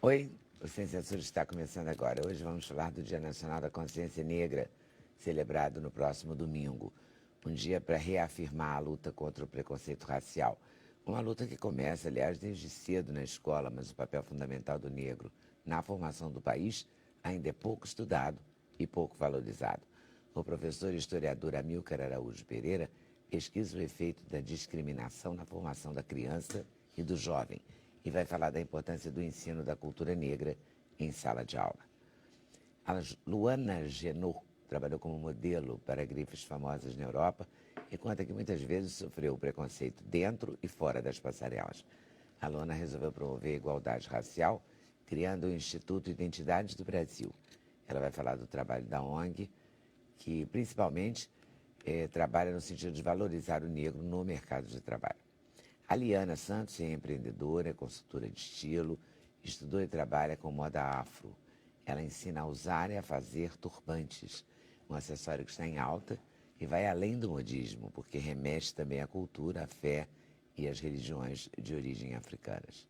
Oi, o Ciência Sul está começando agora. Hoje vamos falar do Dia Nacional da Consciência Negra, celebrado no próximo domingo. Um dia para reafirmar a luta contra o preconceito racial. Uma luta que começa, aliás, desde cedo na escola, mas o papel fundamental do negro na formação do país ainda é pouco estudado e pouco valorizado. O professor e historiador Amílcar Araújo Pereira pesquisa o efeito da discriminação na formação da criança e do jovem e vai falar da importância do ensino da cultura negra em sala de aula. A Luana Genot trabalhou como modelo para grifes famosas na Europa e conta que muitas vezes sofreu preconceito dentro e fora das passarelas. A Luana resolveu promover a igualdade racial, criando o Instituto Identidades do Brasil. Ela vai falar do trabalho da ONG, que principalmente trabalha no sentido de valorizar o negro no mercado de trabalho. A Liana Santos é empreendedora, consultora de estilo, estudou e trabalha com moda afro. Ela ensina a usar e a fazer turbantes, um acessório que está em alta e vai além do modismo, porque remete também à cultura, à fé e às religiões de origem africanas.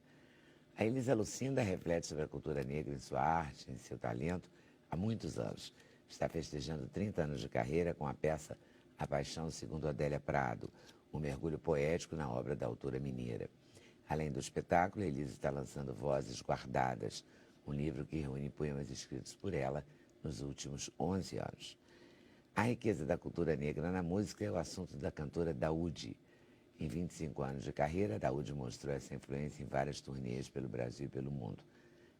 A Elisa Lucinda reflete sobre a cultura negra em sua arte, em seu talento, há muitos anos. Está festejando 30 anos de carreira com a peça A Paixão segundo Adélia Prado, um mergulho poético na obra da autora mineira. Além do espetáculo, Elisa está lançando Vozes Guardadas, um livro que reúne poemas escritos por ela nos últimos 11 anos. A riqueza da cultura negra na música é o assunto da cantora Daoud. Em 25 anos de carreira, Daoud mostrou essa influência em várias turnês pelo Brasil e pelo mundo.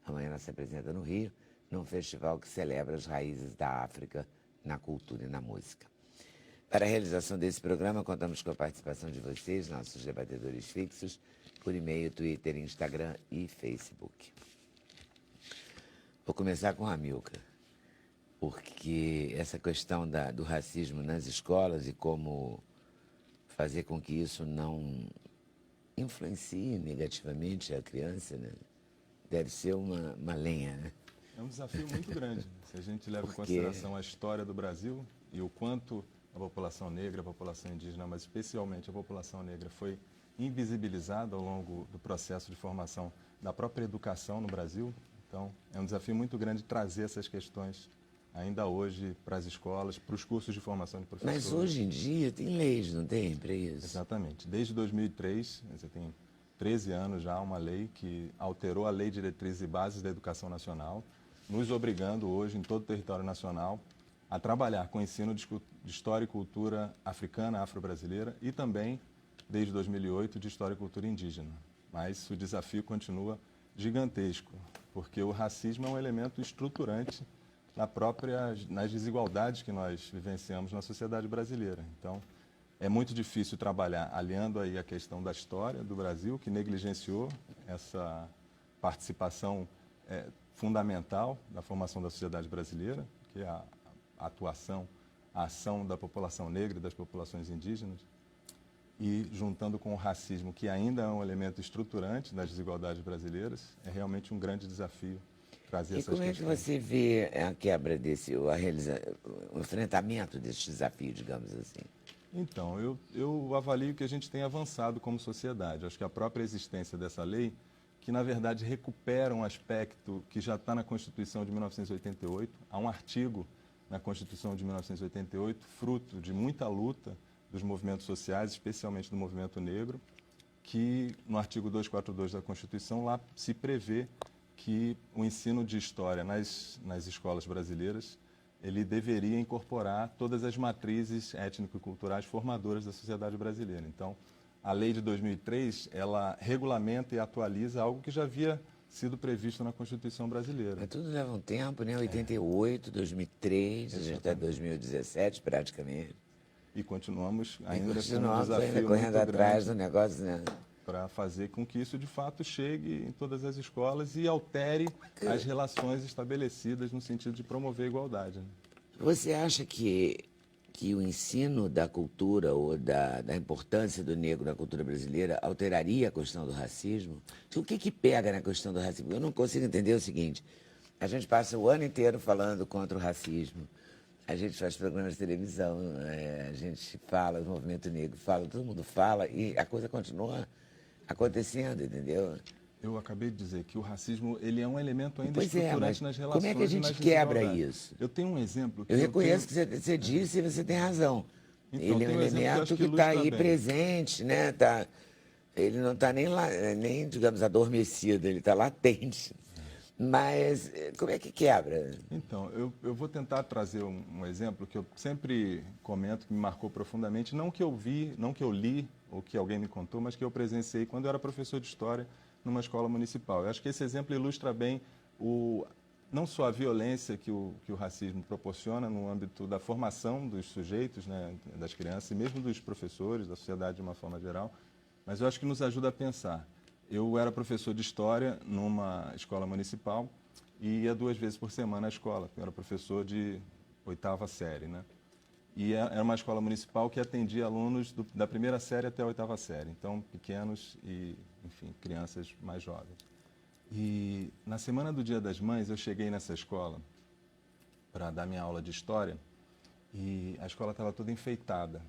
Amanhã ela se apresenta no Rio, num festival que celebra as raízes da África na cultura e na música. Para a realização desse programa, contamos com a participação de vocês, nossos debatedores fixos, por e-mail, Twitter, Instagram e Facebook. Vou começar com a Amílcar, porque essa questão do racismo nas escolas e como fazer com que isso não influencie negativamente a criança, né? Deve ser uma lenha, né? É um desafio muito grande, se a gente leva em consideração a história do Brasil e o quanto a população negra, a população indígena, mas especialmente a população negra, foi invisibilizada ao longo do processo de formação da própria educação no Brasil. Então, é um desafio muito grande trazer essas questões ainda hoje para as escolas, para os cursos de formação de professores. Mas hoje em dia tem leis, não tem, para isso? Exatamente. Desde 2003, você tem 13 anos já, uma lei que alterou a Lei de Diretrizes e Bases da Educação Nacional, nos obrigando hoje, em todo o território nacional, a trabalhar com o ensino de história e cultura africana, afro-brasileira e também, desde 2008, de história e cultura indígena. Mas o desafio continua gigantesco, porque o racismo é um elemento estruturante nas desigualdades que nós vivenciamos na sociedade brasileira. Então, é muito difícil trabalhar aliando aí a questão da história do Brasil, que negligenciou essa participação fundamental da formação da sociedade brasileira, que é a atuação, a ação da população negra e das populações indígenas, e juntando com o racismo, que ainda é um elemento estruturante das desigualdades brasileiras, é realmente um grande desafio trazer essas questões. E como é que você vê a quebra o enfrentamento desse desafio, digamos assim? Então, eu avalio que a gente tem avançado como sociedade. Acho que a própria existência dessa lei, que na verdade recupera um aspecto que já está na Constituição de 1988, há um artigo na Constituição de 1988, fruto de muita luta dos movimentos sociais, especialmente do movimento negro, que no artigo 242 da Constituição lá se prevê que o ensino de história nas escolas brasileiras ele deveria incorporar todas as matrizes étnico-culturais formadoras da sociedade brasileira. Então, a lei de 2003, ela regulamenta e atualiza algo que já havia sido previsto na Constituição brasileira. Mas tudo leva um tempo, né? 88, 2003, a gente está em 2017 praticamente. E continuamos ainda com um desafio ainda correndo atrás do negócio, né? Para fazer com que isso de fato chegue em todas as escolas e altere as relações estabelecidas no sentido de promover a igualdade. Você acha que o ensino da cultura ou da importância do negro na cultura brasileira alteraria a questão do racismo? O que pega na questão do racismo? Eu não consigo entender o seguinte: a gente passa o ano inteiro falando contra o racismo, a gente faz programas de televisão, a gente fala do movimento negro, todo mundo fala e a coisa continua acontecendo, entendeu? Eu acabei de dizer que o racismo ele é um elemento ainda Pois é, estruturante mas nas relações. como é que a e gente nas quebra desigualdades. isso? Eu tenho um exemplo. Que Eu reconheço tenho... que você disse e você tem razão. Então, Ele é um tem um exemplo que eu acho elemento que que está ilustra aí bem. presente, né? Ele não está nem, nem, digamos, adormecido, ele está latente. Mas como é que quebra? Então, eu vou tentar trazer um exemplo que eu sempre comento, que me marcou profundamente, não que eu vi, não que eu li, ou que alguém me contou, mas que eu presenciei quando eu era professor de História numa escola municipal. Eu acho que esse exemplo ilustra bem não só a violência que o racismo proporciona no âmbito da formação dos sujeitos, né, das crianças, e mesmo dos professores, da sociedade de uma forma geral, mas eu acho que nos ajuda a pensar. Eu era professor de História numa escola municipal e ia 2 vezes por semana à escola. Eu era professor de 8ª série, né? E era uma escola municipal que atendia alunos da 1ª série até a 8ª série. Então, pequenos e, enfim, crianças mais jovens. E na semana do Dia das Mães, eu cheguei nessa escola para dar minha aula de História e a escola estava toda enfeitada.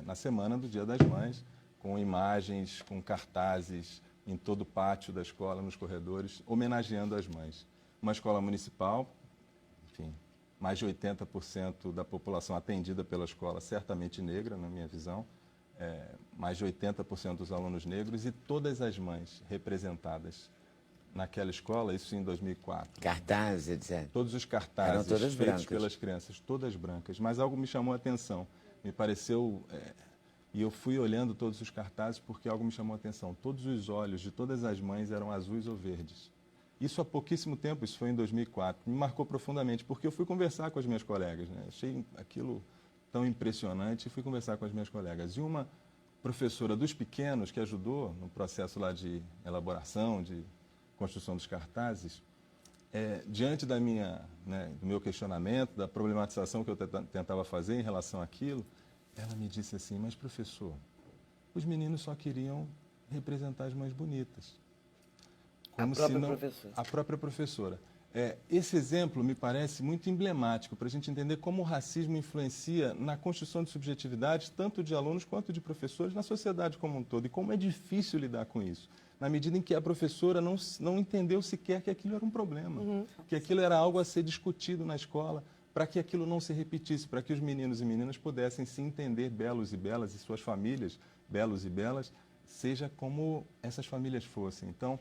Na semana do Dia das Mães, com imagens, com cartazes em todo o pátio da escola, nos corredores, homenageando as mães. Uma escola municipal, enfim, mais de 80% da população atendida pela escola, certamente negra, na minha visão, mais de 80% dos alunos negros e todas as mães representadas naquela escola, isso em 2004. Cartazes, etc. Todos os Eram cartazes todas feitos brancas. pelas crianças, todas brancas. Mas algo me chamou a atenção, me pareceu... E eu fui olhando todos os cartazes porque algo me chamou a atenção. Todos os olhos de todas as mães eram azuis ou verdes. Isso há pouquíssimo tempo, isso foi em 2004. Me marcou profundamente, porque eu fui conversar com as minhas colegas, né? Achei aquilo tão impressionante e fui conversar com as minhas colegas. E uma professora dos pequenos, que ajudou no processo lá de elaboração, de construção dos cartazes, diante do meu questionamento, da problematização que eu tentava fazer em relação àquilo, ela me disse assim: mas professor, os meninos só queriam representar as mães bonitas. Como a própria professora. A própria professora. Esse exemplo me parece muito emblemático para a gente entender como o racismo influencia na construção de subjetividades, tanto de alunos quanto de professores, na sociedade como um todo. E como é difícil lidar com isso, na medida em que a professora não entendeu sequer que aquilo era um problema, que aquilo era algo a ser discutido na escola, para que aquilo não se repetisse, para que os meninos e meninas pudessem se entender belos e belas e suas famílias belos e belas, seja como essas famílias fossem. Então,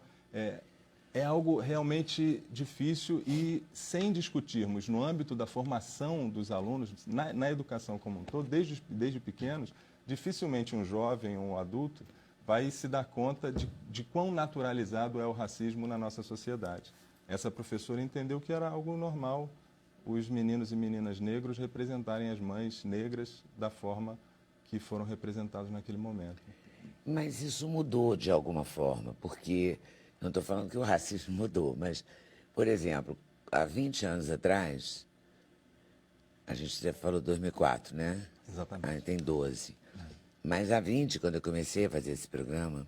é algo realmente difícil e, sem discutirmos no âmbito da formação dos alunos, na educação como um todo, desde pequenos, dificilmente um jovem ou um adulto vai se dar conta de quão naturalizado é o racismo na nossa sociedade. Essa professora entendeu que era algo normal os meninos e meninas negros representarem as mães negras da forma que foram representados naquele momento. Mas isso mudou de alguma forma, porque não estou falando que o racismo mudou, mas, por exemplo, há 20 anos atrás, a gente já falou 2004, né? Exatamente. Tem 12. Mas há 20, quando eu comecei a fazer esse programa,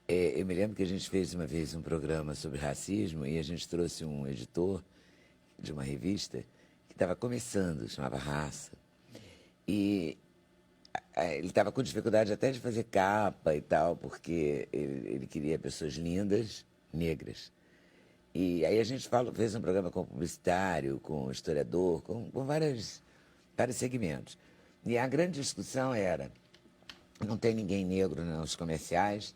eu me lembro que a gente fez uma vez um programa sobre racismo e a gente trouxe um editor de uma revista que estava começando, chamava Raça. E ele estava com dificuldade até de fazer capa e tal, porque ele queria pessoas lindas, negras. E aí a gente fez um programa com publicitário, com historiador, com vários segmentos. E a grande discussão era, não tem ninguém negro nos comerciais,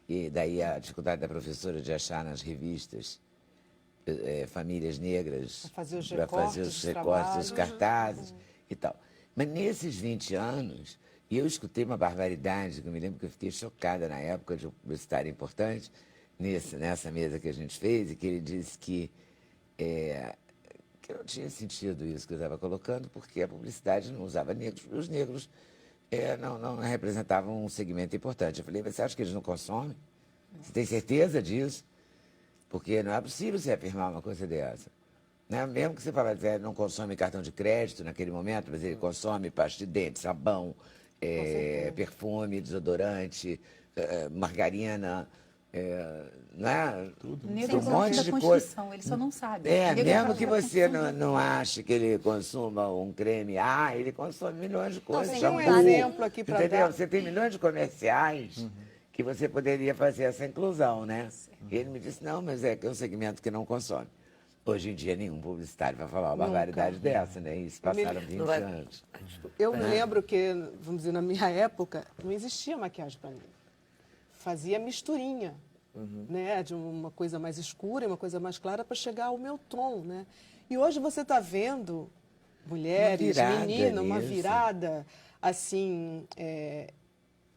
e daí a dificuldade da professora de achar nas revistas famílias negras para fazer os recortes, os cartazes e tal. Mas nesses 20 anos, eu escutei uma barbaridade, que eu me lembro que eu fiquei chocada na época de um publicitário importante, nessa mesa que a gente fez, e que ele disse que não tinha sentido isso que eu estava colocando, porque a publicidade não usava negros, os negros não representavam um segmento importante. Eu falei: você acha que eles não consomem? Você tem certeza disso? Porque não é possível você afirmar uma coisa dessa. Né? Mesmo que você fale que não consome cartão de crédito naquele momento, mas ele consome pasta de dente, sabão, perfume, desodorante, margarina, né? Tudo. Um monte de coisa. Ele só não sabe. Mesmo que você não ache que ele consuma um creme, ele consome milhões de coisas. Tem um exemplo aqui para dar. Você tem milhões de comerciais que você poderia fazer essa inclusão, né? E ele me disse, não, mas é que é um segmento que não consome. Hoje em dia, nenhum publicitário vai falar uma barbaridade dessa, né? Isso passaram 20 anos. Eu me lembro que, vamos dizer, na minha época, não existia maquiagem para negro. Fazia misturinha, né? De uma coisa mais escura e uma coisa mais clara para chegar ao meu tom, né? E hoje você está vendo mulheres, meninas, uma virada, assim,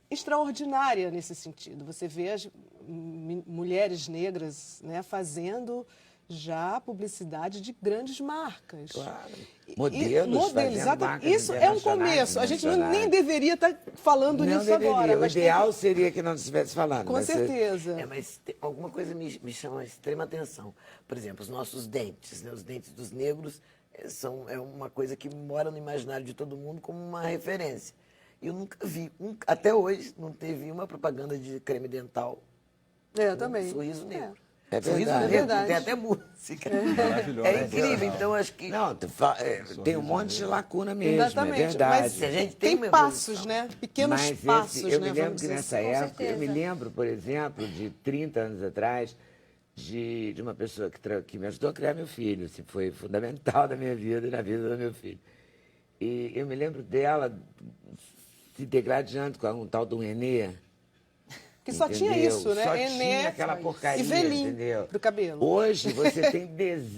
extraordinária nesse sentido. Você vê as mulheres negras, né, fazendo já publicidade de grandes marcas. Claro. Modelos, exatamente. Isso é um começo. A gente nem deveria estar falando nisso agora. O ideal seria que não estivesse falando. Com certeza. Mas alguma coisa me chama extrema atenção. Por exemplo, os nossos dentes, né? Os dentes dos negros é uma coisa que mora no imaginário de todo mundo como uma referência. E eu nunca vi, até hoje, não teve uma propaganda de creme dental Eu também. Sorriso negro. É Sorriso verdade. negro, tem até música. Maravilhoso. É incrível, então acho que... Não, tem um monte de lacuna mesmo, Exatamente. é verdade. Mas a gente tem uma passos, evolução. né? Pequenos Mas passos, eu né? me lembro Vamos que dizer nessa assim. época, eu me lembro, por exemplo, de 30 anos atrás, de uma pessoa que me ajudou a criar meu filho, assim, foi fundamental na minha vida e na vida do meu filho. E eu me lembro dela se degradando com um tal do Renê. Que só tinha entendeu? isso, né? Só Enê tinha aquela porcaria, e velhinho entendeu? do cabelo. Hoje você tem dezenas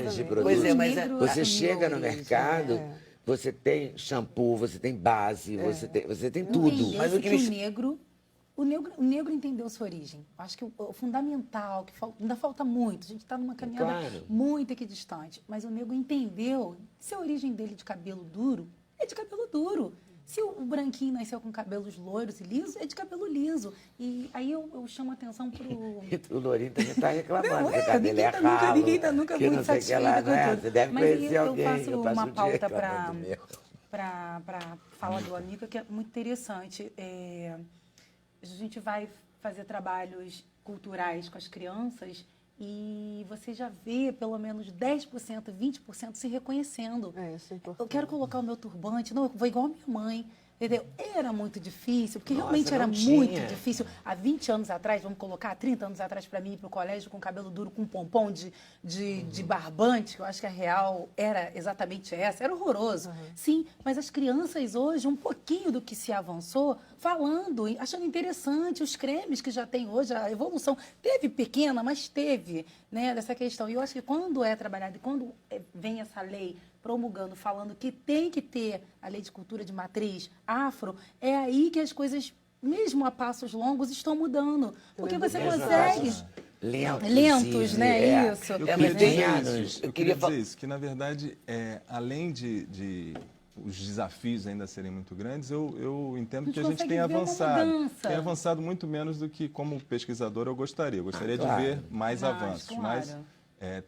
de Exatamente. produtos. Pois é, mas Você chega no Negro, mercado, você tem shampoo, você tem base, você tem tudo. Entendeu-se Mas o que o negro entendeu sua origem. Acho que o fundamental, que ainda falta muito, a gente está numa caminhada Claro. muito equidistante, mas o negro entendeu se a origem dele de cabelo duro é de cabelo duro. Se o branquinho nasceu com cabelos loiros e lisos, é de cabelo liso. E aí eu chamo a atenção pro... O Lourinho também está reclamando Não, que o cabelo é ninguém tá ralo, ninguém tá nunca que muito não sei o que lá, satisfeito não é? com tudo. Você deve Mas conhecer eu alguém. faço Eu passo uma o dia pauta reclamando do meu. para falar do Amiga, que é muito interessante. A gente vai fazer trabalhos culturais com as crianças e você já vê pelo menos 10%, 20% se reconhecendo. Isso é importante. Eu quero colocar o meu turbante, não, eu vou igual a minha mãe. Entendeu? Era muito difícil, porque Nossa, realmente era não muito tinha. difícil. Há 20 anos atrás, vamos colocar, há 30 anos atrás, para mim ir para o colégio com cabelo duro, com pompom de barbante, que eu acho que a real era exatamente essa, era horroroso. Sim, mas as crianças hoje, um pouquinho do que se avançou, falando, achando interessante os cremes que já tem hoje, a evolução teve pequena, mas teve, né, dessa questão. E eu acho que quando é trabalhado, e quando vem essa lei promulgando, falando que tem que ter a lei de cultura de matriz afro, é aí que as coisas, mesmo a passos longos, estão mudando. Porque você consegue... Lentos, né? Isso. Eu É, queria mas tem dizer anos. isso, eu queria dizer isso, que na verdade, além de os desafios ainda serem muito grandes, eu entendo que a gente tem avançado muito menos do que, como pesquisador, eu gostaria. Eu gostaria de ver mais avanços, mas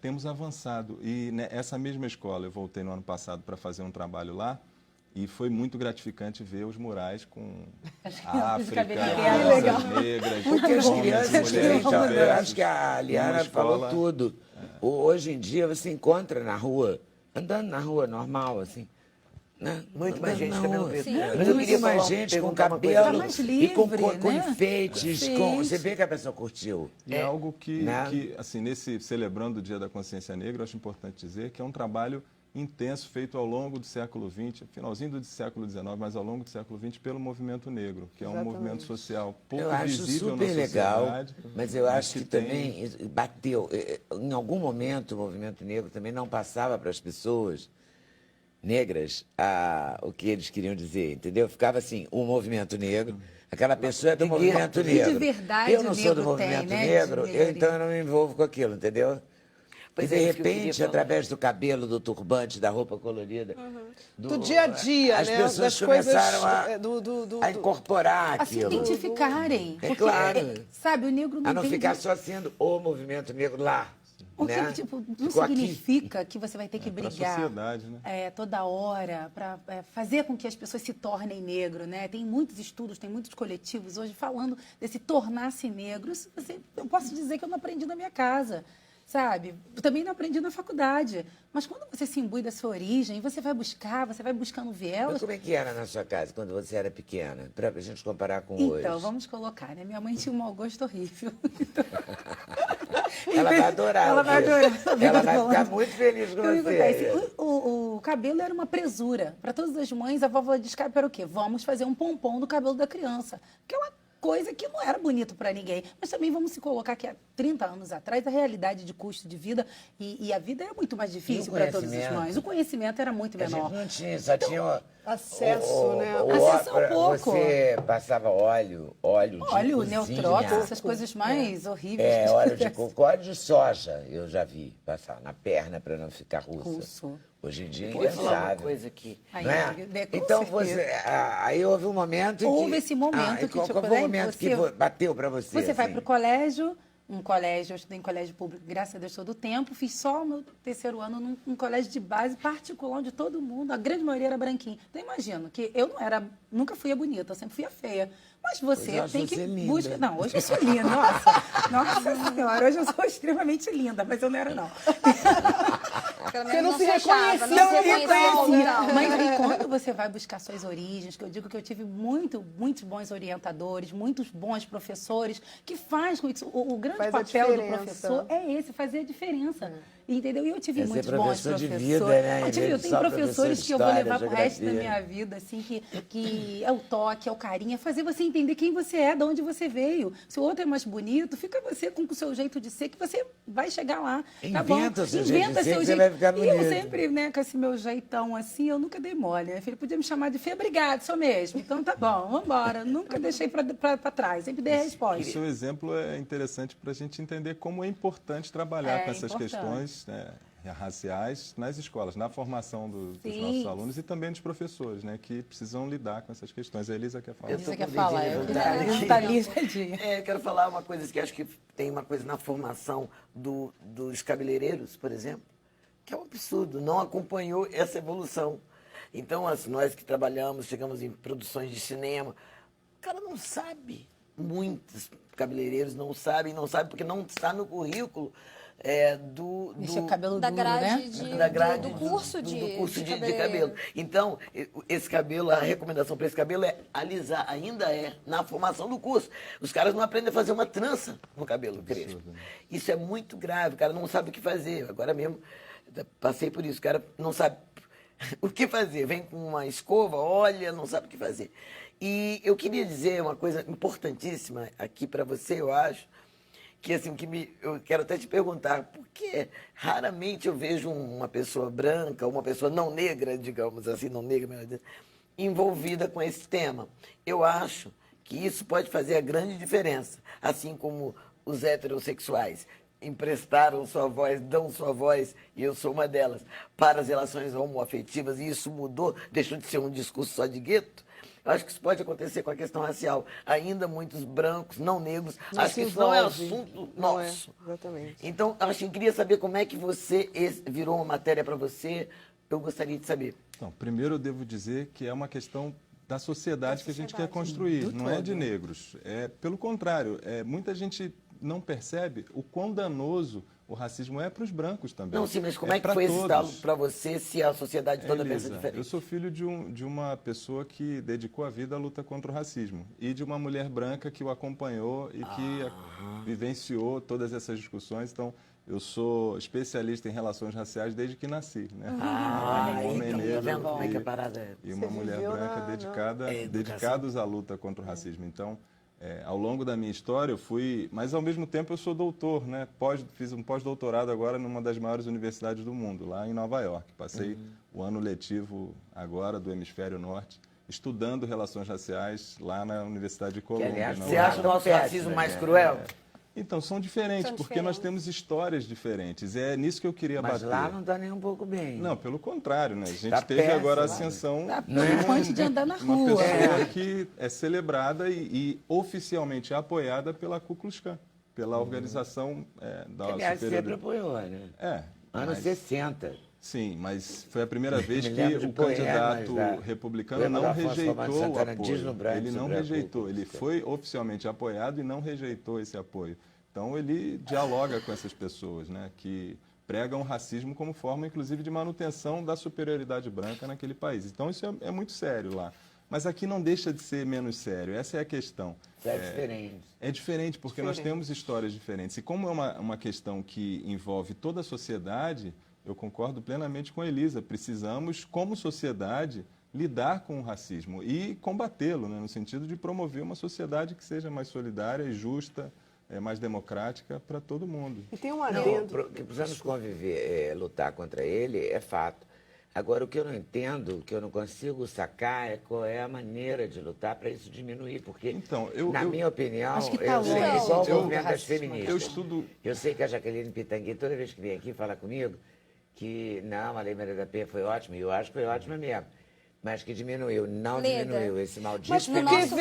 temos avançado. E essa mesma escola, eu voltei no ano passado para fazer um trabalho lá, e foi muito gratificante ver os murais com África, crianças negras, Porque as crianças têm, então, eu acho que a Numa Liana escola- falou tudo. Hoje em dia você encontra na rua, andando na rua normal, assim. Né? Muito mais Andando gente na cabelo rua. preto. Mas Mas eu eu queria queria mais falar- gente com perguntar uma coisa. cabelo Tá mais e com livre, né? enfeites. Perfeito. Você vê que a pessoa curtiu. E é algo Né? que, assim, celebrando o Dia da Consciência Negra, eu acho importante dizer que é um trabalho intenso feito ao longo do século XX, finalzinho do século XIX, mas ao longo do século XX, pelo movimento negro, que é um movimento social pouco Eu acho visível super na legal, sociedade. mas eu acho que tem- também bateu. Em algum momento o movimento negro também não passava para as pessoas negras o que eles queriam dizer, entendeu? Ficava assim, o movimento negro, aquela pessoa é do movimento E de negro. verdade eu não o sou do negro tem, movimento né, negro, de melhoria. então eu não me envolvo com aquilo, entendeu? Pois e é, de isso que eu queria repente, falar. através do cabelo, do turbante, da roupa colorida, Do dia a dia, as né? pessoas Das começaram coisas, a incorporar A se aquilo. identificarem. É Porque, claro. sabe, o negro não A não tem... ficar só sendo o movimento negro lá. Porque, né? tipo, não Ficou aqui. significa que você vai ter que pra brigar sociedade, né? toda hora para fazer com que as pessoas se tornem negro, né? Tem muitos estudos, tem muitos coletivos hoje falando desse tornar-se negro. Eu posso dizer que eu não aprendi na minha casa. sabe? Também não aprendi na faculdade. Mas quando você se imbui da sua origem, você vai buscando Mas vielas. como é que era na sua casa quando você era pequena? Para a gente comparar com hoje. Então, vamos colocar, né? Minha mãe tinha um mau gosto horrível. Ela vai adorar. Ela vai adorar. Ela vai ficar muito feliz com Então, você. acontece, o cabelo era uma presura. Para todas as mães, a válvula de escape era o quê? Vamos fazer um pompom no cabelo da criança. Que é uma coisa que não era bonito para ninguém. Mas também vamos se colocar que há 30 anos atrás, a realidade de custo de vida e a vida era muito mais difícil para todas as mães. O conhecimento era muito A gente menor. não tinha, só tinha Acesso, né? Acesso ao pouco. Você passava óleo de Óleo, cozinha. neutrópico, essas coisas mais horríveis. É, que óleo de acontecem. coco, óleo de soja, eu já vi passar na perna para não ficar russa. Russo. Hoje em dia é Vou falar uma impensável. coisa aqui. Aí, Não é? com Então, certeza. aí houve um momento em que... Houve esse momento que, qual tipo, foi o né, momento que bateu para você? Você vai assim? para o colégio, eu estudei em colégio público, graças a Deus, todo o tempo. Fiz só o meu terceiro ano num colégio de base particular, onde todo mundo, a grande maioria era branquinho. Então, imagino que eu nunca fui a bonita, eu sempre fui a feia. Mas você Hoje eu acho tem que você linda. buscar... Não, hoje eu sou linda, nossa senhora, hoje eu sou extremamente linda, mas eu não era, não. Pelo Você menos não se se achava, reconhecia. não se reconhecia. Não. Mas aí, quando você vai buscar suas origens, que eu digo que eu tive muitos bons orientadores, muitos bons professores, que faz com isso. O grande Faz a papel do diferença. professor é esse, fazer a diferença. Entendeu? E eu tive É ser muitos bons professor de professores. vida, né? Em Eu vez de tenho só professores professor de que eu vou história, levar pro resto da geografia. minha vida, assim, que é o toque, é o carinho, é fazer você entender quem você é, de onde você veio. Se o outro é mais bonito, fica você com o seu jeito de ser, que você vai chegar lá. Tá bom? Inventa o seu jeito de ser, seu que você vai ficar E eu bonito. sempre, né, com esse meu jeitão assim, eu nunca dei mole. Minha filha podia me chamar de feia, obrigada, sou mesmo. Então tá bom, vamos embora. Nunca deixei pra trás, sempre dei a O resposta. seu exemplo é interessante para a gente entender como é importante trabalhar É com essas importante. questões, né, raciais nas escolas, na formação dos Sim. nossos alunos e também dos professores, né, que precisam lidar com essas questões. A Elisa quer falar. Eu tô Você quer com falar? dedinho Eu levantado queria aqui. tá lisadinha. Eu quero falar uma coisa que acho que tem uma coisa na formação dos cabeleireiros, por exemplo, que é um absurdo, não acompanhou essa evolução. Então, nós que trabalhamos, chegamos em produções de cinema, o cara não sabe, muitos cabeleireiros não sabem porque não está no currículo Deixa o cabelo Da duro, grade, né? da grade do curso de de cabelo. Então, esse cabelo, a recomendação para esse cabelo é alisar, ainda é na formação do curso. Os caras não aprendem a fazer uma trança no cabelo crespo. Isso é muito grave, o cara não sabe o que fazer. Agora mesmo, passei por isso, o cara não sabe o que fazer. Vem com uma escova, olha, não sabe o que fazer. E eu queria dizer uma coisa importantíssima aqui para você, eu acho, que assim, eu quero até te perguntar, porque raramente eu vejo uma pessoa branca, uma pessoa não negra, digamos assim, não negra, melhor dizendo, envolvida com esse tema. Eu acho que isso pode fazer a grande diferença, assim como os heterossexuais emprestaram sua voz, dão sua voz, e eu sou uma delas, para as relações homoafetivas, e isso mudou, deixou de ser um discurso só de gueto. Eu acho que isso pode acontecer com a questão racial. Ainda muitos brancos, não negros, Não acho se que isso não é envolve. assunto Não é, nosso. exatamente. Então, eu queria saber como é que virou uma matéria para você. Eu gostaria de saber. Então, primeiro eu devo dizer que é uma questão da sociedade que a gente quer construir, não é de negros. Pelo contrário, muita gente não percebe o quão danoso o racismo é para os brancos também. Não, sim, mas como é que pra foi esse todos. estalo para você se a sociedade toda pensa Elisa, diferente? eu sou filho de uma pessoa que dedicou a vida à luta contra o racismo e de uma mulher branca que o acompanhou e que vivenciou todas essas discussões. Então, eu sou especialista em relações raciais desde que nasci, né? Um homem então, tá negro vendo como é que a parada é? e uma Você mulher viveu branca na dedicados à luta contra o racismo. Então, ao longo da minha história, eu fui... Mas, ao mesmo tempo, eu sou doutor, né? Fiz um pós-doutorado agora numa das maiores universidades do mundo, lá em Nova York. Passei o ano letivo agora do Hemisfério Norte, estudando relações raciais lá na Universidade de Colômbia. aliás, em Nova Você York. acha o nosso Péssimo, racismo né? mais cruel? Então, são diferentes, São porque nós diferentes. temos histórias diferentes. É nisso que eu queria Mas bater. lá não está nem um pouco bem. Não, pelo contrário, né? A gente Tá teve agora a péssimo. ascensão Tá de preocupante de andar na uma rua. pessoa que é celebrada e oficialmente apoiada pela Ku Klux Klan, pela organização da Aliás, sempre superior. apoiou, né? Anos Mas- 60. Sim, mas foi a primeira vez Me que lembro de o poemas candidato da- republicano poema do não Afonso Romano rejeitou o Santana, diz no apoio. branco Ele não sobre a Ku rejeitou, Klux ele Klan. foi oficialmente apoiado e não rejeitou esse apoio. Então, ele dialoga com essas pessoas, né, que pregam o racismo como forma, inclusive, de manutenção da superioridade branca naquele país. Então, isso é muito sério lá. Mas aqui não deixa de ser menos sério, essa é a questão. É diferente. É diferente, porque nós temos histórias diferentes. E como é uma questão que envolve toda a sociedade, eu concordo plenamente com a Elisa. Precisamos, como sociedade, lidar com o racismo e combatê-lo, né, no sentido de promover uma sociedade que seja mais solidária e justa, mais democrática para todo mundo. E tem um Não, adendo. que precisamos conviver, lutar contra ele, é fato. Agora, o que eu não entendo, o que eu não consigo sacar é qual é a maneira de lutar para isso diminuir, porque, Então, na minha opinião, acho que tá eu sei, longe igual o do movimento das racismo. feministas. Eu estudo... Eu sei que a Jaqueline Pitangui, toda vez que vem aqui, fala comigo que, não, a Lei Maria da Penha foi ótima, e eu acho que foi ótima mesmo, mas que diminuiu, não Leda. diminuiu esse maldito Mas porque feminicídio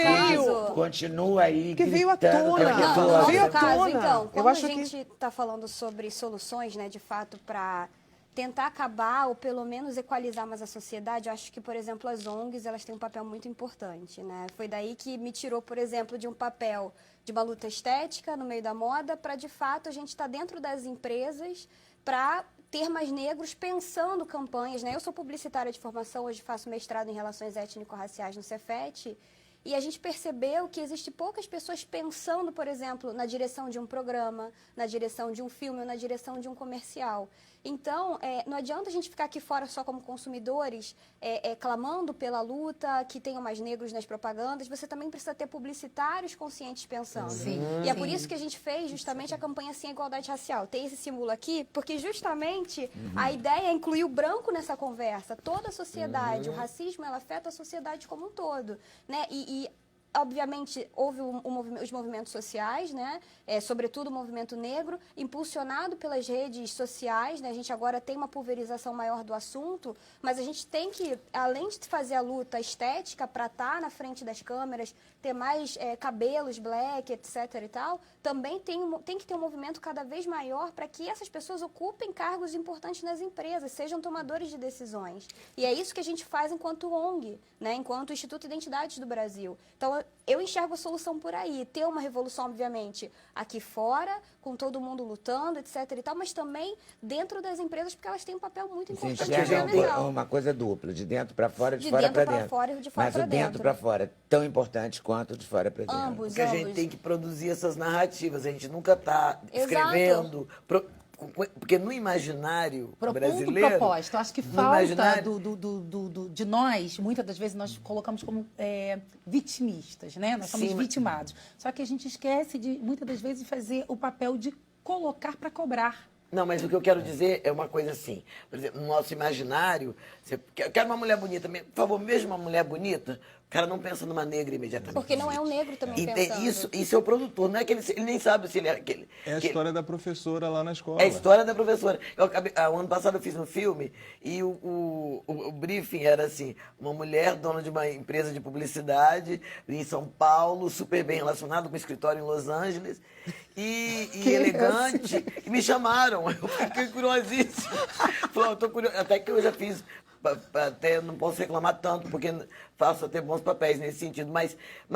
veio- continua aí Porque veio à gritando tona. pela Não, pessoa. no veio à nosso caso, tona. então, Eu quando a acho que- gente está falando sobre soluções, né, de fato, para tentar acabar ou pelo menos equalizar mais a sociedade, eu acho que, por exemplo, as ONGs, elas têm um papel muito importante, né? Foi daí que me tirou, por exemplo, de um papel de uma luta estética no meio da moda para, de fato, a gente estar dentro das empresas para ter mais negros pensando campanhas, né? Eu sou publicitária de formação, hoje faço mestrado em Relações Étnico-Raciais no Cefet, e a gente percebeu que existe poucas pessoas pensando, por exemplo, na direção de um programa, na direção de um filme ou na direção de um comercial. Então, não adianta a gente ficar aqui fora só como consumidores, clamando pela luta, que tenham mais negros nas propagandas. Você também precisa ter publicitários conscientes pensando. Sim, E é por sim. isso que a gente fez justamente a campanha Sim à Igualdade Racial. Tem esse símbolo aqui, porque justamente a ideia é incluir o branco nessa conversa. Toda a sociedade, o racismo, ela afeta a sociedade como um todo, né? Obviamente, houve os movimentos sociais, né? Sobretudo o movimento negro, impulsionado pelas redes sociais, né? A gente agora tem uma pulverização maior do assunto, mas a gente tem que, além de fazer a luta estética para estar na frente das câmeras, ter mais cabelos black, etc. e tal, também tem que ter um movimento cada vez maior para que essas pessoas ocupem cargos importantes nas empresas, sejam tomadores de decisões. E é isso que a gente faz enquanto ONG, né? Enquanto Instituto Identidades do Brasil. Então, eu enxergo a solução por aí. Ter uma revolução, obviamente, aqui fora, com todo mundo lutando, etc. e tal, mas também dentro das empresas, porque elas têm um papel muito Se importante e enxerga fundamental. uma coisa dupla, de dentro para fora, de De fora dentro para pra dentro. fora e de fora Mas pra o dentro dentro. para fora, tão importante quanto o de fora para dentro. Ambos, Porque a gente ambos. tem que produzir essas narrativas. A gente nunca está Exato. escrevendo. Porque no imaginário Ponto brasileiro... proposta. Eu acho que no falta imaginário- de nós, muitas das vezes nós colocamos como vitimistas, né? Nós somos Sim, mas- vitimados. Só que a gente esquece de, muitas das vezes, fazer o papel de colocar para cobrar. Não, mas o que eu quero dizer é uma coisa assim. Por exemplo, no nosso imaginário, você quer uma mulher bonita, por favor, mesmo uma mulher bonita, o cara não pensa numa negra imediatamente. Porque não é um negro também E pensando. isso é o produtor, não é que ele nem sabe se ele é aquele. É a história da professora lá na escola. É a história da professora. O ano passado eu fiz um filme e o briefing era assim: uma mulher dona de uma empresa de publicidade em São Paulo, super bem relacionada, com escritório em Los Angeles, e elegante. E me chamaram. Eu fiquei curiosíssimo. Falei, eu tô curioso. Até que eu já fiz. Até não posso reclamar tanto, porque faço até bons papéis nesse sentido. Mas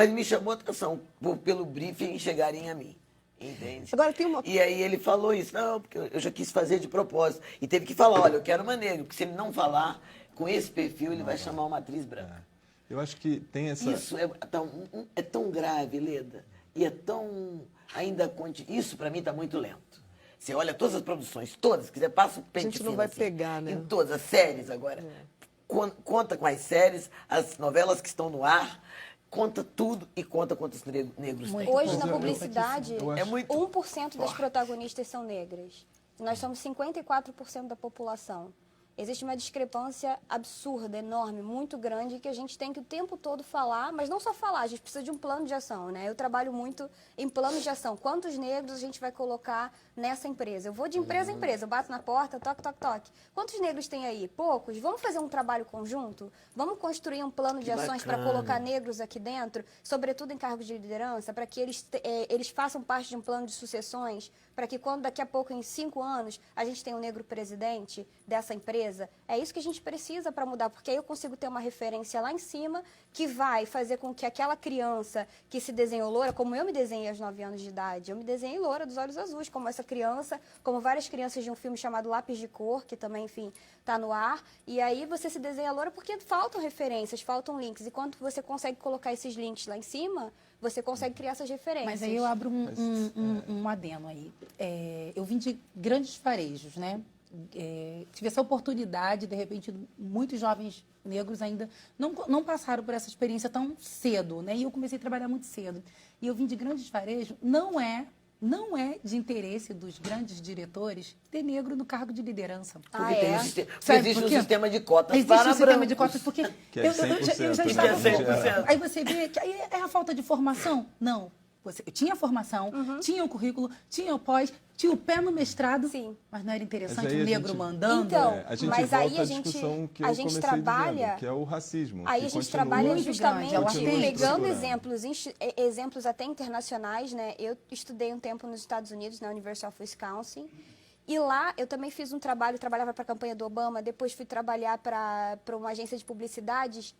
me chamou a atenção pelo briefing chegarem a mim. Entende? Agora tem uma... E aí ele falou isso, não, porque eu já quis fazer de propósito. E teve que falar, olha, eu quero uma negra, porque se ele não falar com esse perfil, ele vai chamar uma atriz branca. Eu acho que tem essa... Isso é tão grave, Leda, e é tão ainda... Isso, para mim, está muito lento. Você olha todas as produções, todas, se quiser, passa o pente A gente não fino, vai assim, pegar, né? em todas as séries agora. Conta com as séries, as novelas que estão no ar, conta tudo e conta quantos negros tem. Hoje, Mas na eu- publicidade, eu acho- É muito 1% das protagonistas são negras. Nós somos 54% da população. Existe uma discrepância absurda, enorme, muito grande, que a gente tem que o tempo todo falar, mas não só falar, a gente precisa de um plano de ação, né? Eu trabalho muito em plano de ação. Quantos negros a gente vai colocar nessa empresa? Eu vou de empresa em empresa, eu bato na porta, toque, toque, toque. Quantos negros tem aí? Poucos? Vamos fazer um trabalho conjunto? Vamos construir um plano de ações para bacana. colocar negros aqui dentro, sobretudo em cargos de liderança, para que eles façam parte de um plano de sucessões para que quando daqui a pouco, em 5 anos, a gente tenha um negro presidente dessa empresa? É isso que a gente precisa para mudar, porque aí eu consigo ter uma referência lá em cima que vai fazer com que aquela criança que se desenhou loura, como eu me desenhei aos 9 anos de idade, eu me desenhei loura dos olhos azuis, como essa criança, como várias crianças de um filme chamado Lápis de Cor, que também, enfim, está no ar. E aí você se desenha loura porque faltam referências, faltam links. E quando você consegue colocar esses links lá em cima, você consegue criar essas referências. Mas aí eu abro um adeno aí. Eu vim de grandes varejos, né? Tive essa oportunidade, de repente, muitos jovens negros ainda não passaram por essa experiência tão cedo, né? E eu comecei a trabalhar muito cedo. E eu vim de grandes varejos, não é de interesse dos grandes diretores ter negro no cargo de liderança. Porque Sabe existe por um quê? sistema de cotas Existe para um sistema brancos. de cotas, porque Que é eu já 100%. estava... Que é 100%. Aí você vê que aí é a falta de formação? Não. Eu tinha formação, tinha o currículo, tinha o pós, tinha o pé no mestrado, Sim. mas não era interessante Mas aí o a negro gente- mandando? Então, A gente mas volta aí à a gente- discussão que a eu gente comecei trabalha- dizendo, que é o racismo. Aí que a gente continua- trabalha Muito justamente grande, ela tem. pegando estruturando. exemplos até internacionais, né? Eu estudei um tempo nos Estados Unidos, na University of Wisconsin, e lá eu também fiz um trabalho, trabalhava para a campanha do Obama, depois fui trabalhar para uma agência de publicidades,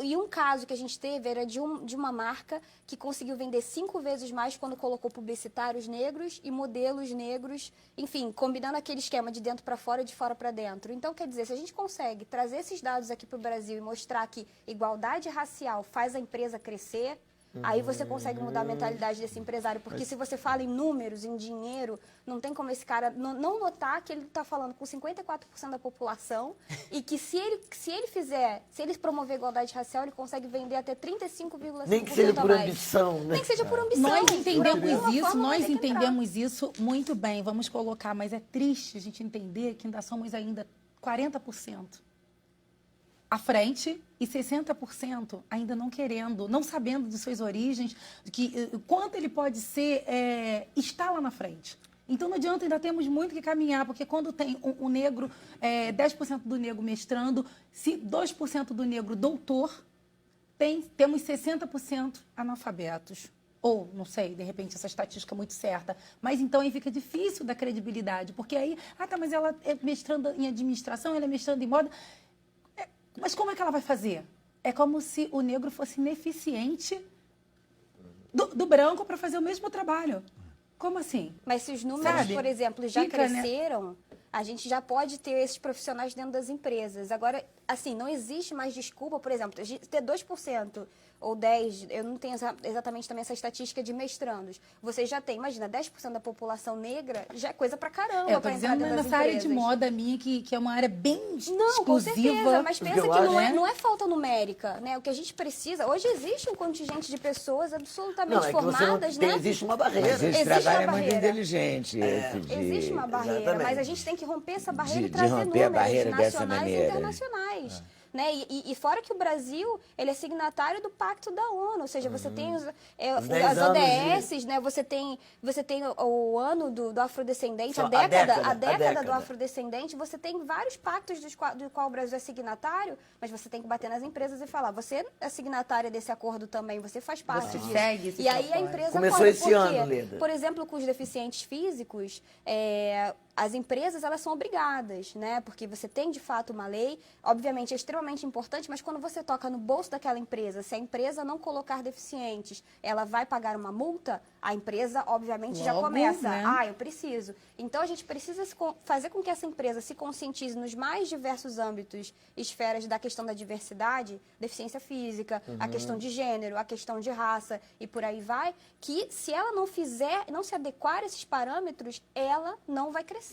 e um caso que a gente teve era de uma marca que conseguiu vender 5 vezes mais quando colocou publicitários negros e modelos negros, enfim, combinando aquele esquema de dentro para fora e de fora para dentro. Então, quer dizer, se a gente consegue trazer esses dados aqui para o Brasil e mostrar que igualdade racial faz a empresa crescer, aí você consegue mudar a mentalidade desse empresário. Porque se você fala em números, em dinheiro, não tem como esse cara não notar que ele está falando com 54% da população e que se ele promover igualdade racial, ele consegue vender até 35,5% Nem que seja a por mais. ambição, né? Nem que seja por ambição. Nós Por entendemos alguma isso, forma vai nós ter que entrar. entendemos isso muito bem, vamos colocar, mas é triste a gente entender que ainda somos ainda 40% à frente e 60% ainda não querendo, não sabendo de suas origens, de que quanto ele pode ser, estar lá na frente. Então não adianta, ainda temos muito que caminhar, porque quando tem um negro, 10% do negro mestrando, se 2% do negro doutor, temos 60% analfabetos. Ou, não sei, de repente essa estatística é muito certa. Mas então aí fica difícil da credibilidade, porque aí, mas ela é mestrando em administração, ela é mestrando em moda. Mas como é que ela vai fazer? É como se o negro fosse ineficiente do branco para fazer o mesmo trabalho. Como assim? Mas se os números, Sabe? por exemplo, já Fica, né? cresceram, a gente já pode ter esses profissionais dentro das empresas. Agora, assim, não existe mais desculpa, por exemplo, a gente ter 2% ou 10%, eu não tenho exatamente também essa estatística de mestrandos. Você já tem, imagina, 10% da população negra, já é coisa pra caramba Eu pra tô entrar dizendo dentro das nessa área de empresas. moda minha, que é uma área bem Não, com exclusiva. certeza, mas pensa que eu acho, não é falta numérica, né? O que a gente precisa... Hoje existe um contingente de pessoas absolutamente Não, é que você não formadas, tem, né? existe uma barreira. Mas esse Existe trabalho uma é muito barreira. inteligente. Esse de... Existe uma barreira, Exatamente. mas a gente tem que romper essa barreira De e trazer romper a números barreira dessa nacionais e maneira. internacionais. Né? E fora que o Brasil, ele é signatário do Pacto da ONU, ou seja, você tem Os 10 as anos ODS, né? Você tem o ano do afrodescendente, Só a a década década. do afrodescendente, você tem vários pactos do qual o Brasil é signatário, mas você tem que bater nas empresas e falar, você é signatária desse acordo também, você faz parte disso. segue esse E aí a propósito. empresa Começou corre, esse por quê? ano, Leda. Por exemplo, com os deficientes físicos, as empresas elas são obrigadas, né? Porque você tem de fato uma lei, obviamente é extremamente importante, mas quando você toca no bolso daquela empresa, se a empresa não colocar deficientes, ela vai pagar uma multa, a empresa obviamente já Logo, começa, né? eu preciso. Então a gente precisa fazer com que essa empresa se conscientize nos mais diversos âmbitos, esferas da questão da diversidade, deficiência física, a questão de gênero, a questão de raça e por aí vai, que se ela não se adequar a esses parâmetros, ela não vai crescer.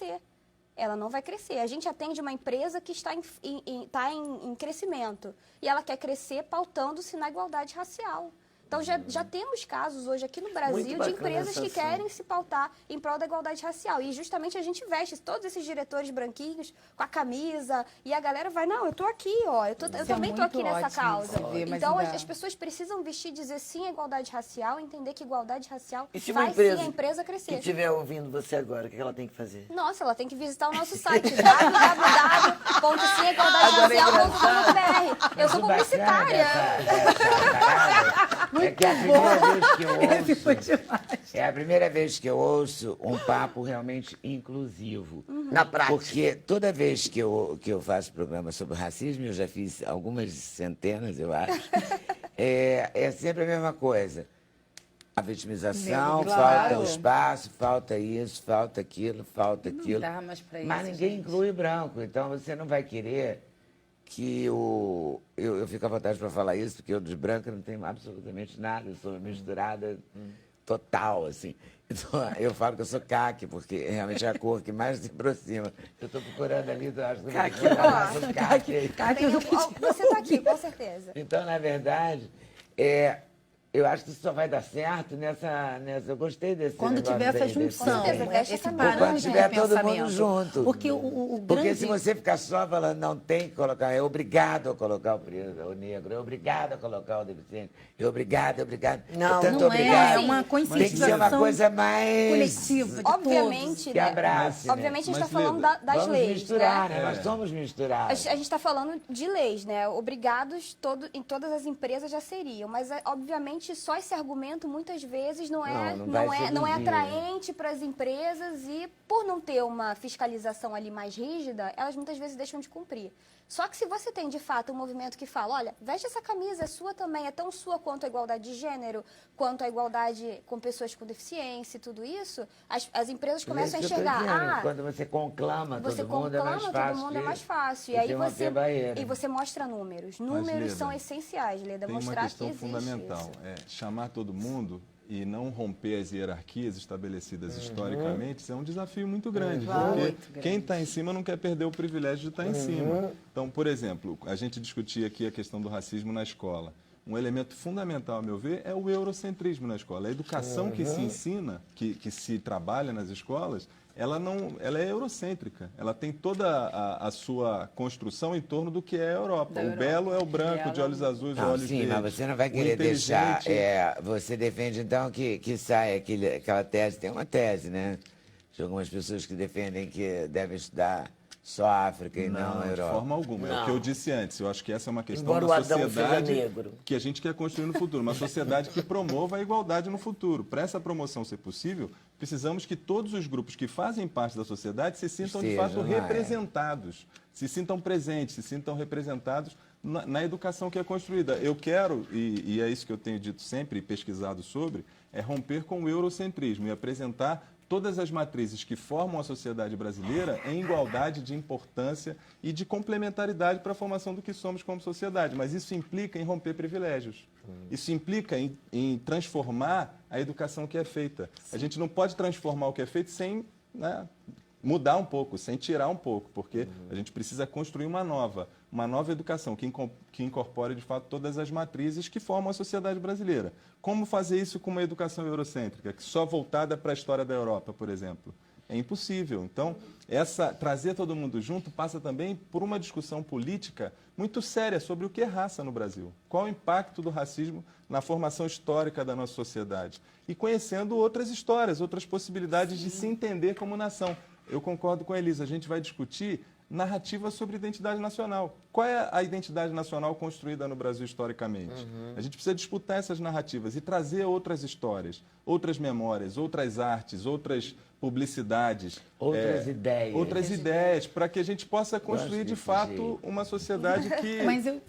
Ela não vai crescer. A gente atende uma empresa que está em crescimento e ela quer crescer pautando-se na igualdade racial. Então, já temos casos hoje aqui no Brasil Muito de bacana empresas essa que ação. querem se pautar em prol da igualdade racial. E justamente a gente veste todos esses diretores branquinhos com a camisa e a galera vai, não, eu tô aqui, ó, eu também tô muito aqui nessa ótimo causa. de se ver, mas Então, ainda- as pessoas precisam vestir e dizer sim à igualdade racial, entender que igualdade racial E se uma faz empresa sim a empresa que crescer. estiver ouvindo você agora, o que ela tem que fazer? Nossa, ela tem que visitar o nosso site, www.simigualdaderacial.com.br. Eu sou O bacana publicitária. dessa parada É que é a primeira vez que eu Esse foi ouço. demais. É a primeira vez que eu ouço um papo realmente inclusivo. Na prática. Porque toda vez que eu faço programa sobre racismo, eu já fiz algumas centenas, eu acho, é sempre a mesma coisa. A vitimização, Claro. falta o espaço, falta isso, falta aquilo, falta aquilo. dá mais pra Mas isso, ninguém gente. inclui branco, então você não vai querer que o... Eu fico à vontade para falar isso, porque eu de branca não tenho absolutamente nada, eu sou misturada total, assim. Então, eu falo que eu sou caque, porque realmente é a cor que mais se aproxima. Eu estou procurando ali, eu acho que eu vou procurar mais um caque aí. Você está aqui, com certeza. Então, na verdade, eu acho que isso só vai dar certo nessa... Eu gostei desse Quando negócio tiver essa aí, desse- junção, Com certeza, fecha esse a camisa. parâmetro Quando tiver de todo mundo pensamento. junto. Porque o Porque grande... se você ficar só falando, não tem que colocar, é obrigado a colocar o preto, o negro, é obrigado a colocar o deficiente, é obrigado. Não, tanto não obrigado. é uma Tem que ser uma conscientização coisa mais coletiva de Obviamente, que né? abrace, né? Obviamente a gente Mas, está falando Leda, das Vamos leis, misturar, né? né? Nós somos A misturados. gente está falando de leis, né? Obrigados em todas as empresas já seriam, mas obviamente só esse argumento muitas vezes não é Não vai seduzir. atraente para as empresas e por não ter uma fiscalização ali mais rígida, elas muitas vezes deixam de cumprir. Só que se você tem de fato um movimento que fala, olha, veste essa camisa, é sua também, é tão sua quanto a igualdade de gênero, quanto a igualdade com pessoas com deficiência e tudo isso, as empresas começam a Isso que eu tô enxergar, dizendo, quando você conclama você todo mundo, é mais conclama, fácil. todo mundo é de mais fácil. E você aí romper barreira. e você mostra números. Números Leda, são essenciais, Leda, Tem uma mostrar questão que existe fundamental, isso. chamar todo mundo e não romper as hierarquias estabelecidas historicamente, isso é um desafio muito grande, porque Muito grande. quem está em cima não quer perder o privilégio de estar em cima. Então, por exemplo, a gente discutia aqui a questão do racismo na escola. Um elemento fundamental, a meu ver, é o eurocentrismo na escola. A educação que se ensina, que se trabalha nas escolas, ela é eurocêntrica. Ela tem toda a sua construção em torno do que é a Europa. Da O Europa. belo é o branco, de olhos azuis, Não, olhos sim, verdes. mas você não vai O querer deixar. inteligente- Você defende, então, que saia aquela tese. Tem uma tese, né? De algumas pessoas que defendem que devem estudar só a África e não a de Europa. forma alguma. É o Não. que eu disse antes. Eu acho que essa é uma questão Embora o da Adão seja sociedade negro. que a gente quer construir no futuro. Uma sociedade que promova a igualdade no futuro. Para essa promoção ser possível, precisamos que todos os grupos que fazem parte da sociedade se sintam, de Estejam fato, lá, representados. Se sintam presentes, se sintam representados na educação que é construída. Eu quero, e é isso que eu tenho dito sempre e pesquisado sobre, é romper com o eurocentrismo e apresentar todas as matrizes que formam a sociedade brasileira em igualdade de importância e de complementaridade para a formação do que somos como sociedade. Mas isso implica em romper privilégios. Isso implica em transformar a educação que é feita. A gente não pode transformar o que é feito sem, né, mudar um pouco, sem tirar um pouco, porque a gente precisa construir uma nova educação que incorpore, de fato, todas as matrizes que formam a sociedade brasileira. Como fazer isso com uma educação eurocêntrica, que só voltada para a história da Europa, por exemplo? É impossível. Então, trazer todo mundo junto passa também por uma discussão política muito séria sobre o que é raça no Brasil. Qual o impacto do racismo na formação histórica da nossa sociedade? E conhecendo outras histórias, outras possibilidades de se entender como nação. Eu concordo com a Elisa, a gente vai discutir narrativa sobre identidade nacional. Qual é a identidade nacional construída no Brasil historicamente? A gente precisa disputar essas narrativas e trazer outras histórias, outras memórias, outras artes, outras publicidades. Outras ideias, para que a gente possa construir, de desse fato, jeito. uma sociedade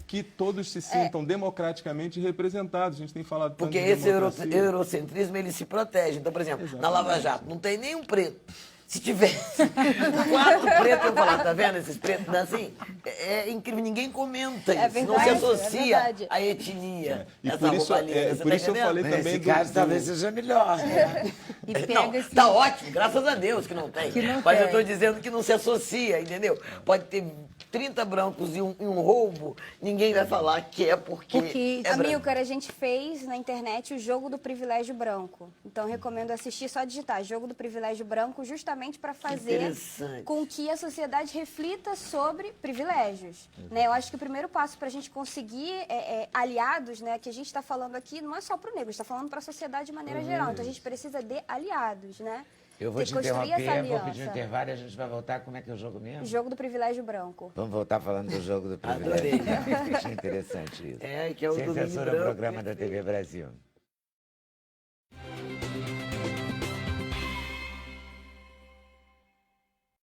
que todos se sintam democraticamente representados. A gente tem falado tanto Porque de esse democracia. eurocentrismo, ele se protege. Então, por exemplo, na Lava Jato não tem nenhum preto. Se tivesse 4 pretos, eu falar, tá vendo esses pretos assim? É incrível, ninguém comenta isso. verdade, não se é associa verdade. à etnia. E essa por isso, roupa linda, você por tá isso eu entendendo? falei também Nesse do... caso, talvez seja melhor, né? E Não, pega esse... tá ótimo, graças a Deus que não tem. Que não Mas eu tem. estou dizendo que não se associa, entendeu? Pode ter 30 brancos e um roubo, ninguém vai falar que é porque é branco. Amilcar, a gente fez na internet o jogo do privilégio branco. Então, recomendo assistir, só digitar jogo do privilégio branco, justamente para fazer Interessante. com que a sociedade reflita sobre privilégios. Né? Eu acho que o primeiro passo para a gente conseguir aliados, né, que a gente está falando aqui, não é só para o negro, está falando para a sociedade de maneira geral. Então, a gente precisa de aliados, né? Eu vou te construir essa interromper, vou pedir um aliança. intervalo e a gente vai voltar. Como é que é o jogo mesmo? Jogo do privilégio branco. Vamos voltar falando do jogo do privilégio. Achei interessante isso. É, que é o Sem domínio censura, branco, programa da TV Brasil.